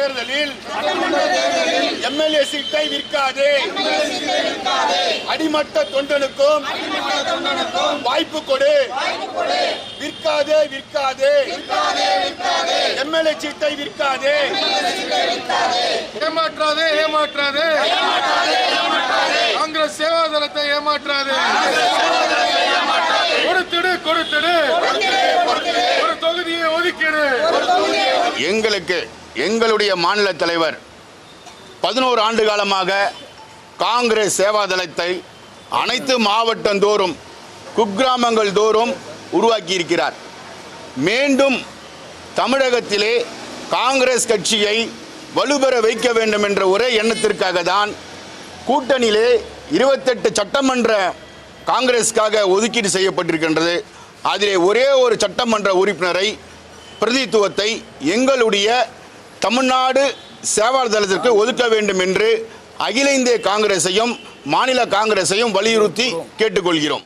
தேர்தலில் எம்எல்ஏ சீட்டை விற்காதே, அடிமட்ட தொண்டனுக்கும் வாய்ப்பு கொடு, விற்காதே விற்காதே, எம்எல்ஏ சீட்டை விற்காதே, ஏமாற்றாதே ஏமாற்றாதே, காங்கிரஸ் சேவாதளத்தை ஏமாற்றாதே, கொடுத்துடு கொடுத்துடு, ஒரு தொகுதியை ஒதுக்கிடு. எங்களுடைய மாநில தலைவர் 11 ஆண்டு காலமாக காங்கிரஸ் சேவாதளத்தை அனைத்து மாவட்டந்தோறும் குக்கிராமங்கள் தோறும் உருவாக்கி இருக்கிறார். மீண்டும் தமிழகத்திலே காங்கிரஸ் கட்சியை வலுப்பெற வைக்க வேண்டும் என்ற ஒரே எண்ணத்திற்காக தான் கூட்டணியிலே 28 சட்டமன்ற காங்கிரஸுக்காக ஒதுக்கீடு செய்யப்பட்டிருக்கின்றது. அதிலே ஒரே ஒரு சட்டமன்ற உறுப்பினரை பிரதித்துவத்தை எங்களுடைய தமிழ்நாடு சேவாதளத்திற்கு ஒதுக்க வேண்டும் என்று அகில இந்திய காங்கிரஸையும் மாநில காங்கிரஸையும் வலியுறுத்தி கேட்டுக்கொள்கிறோம்.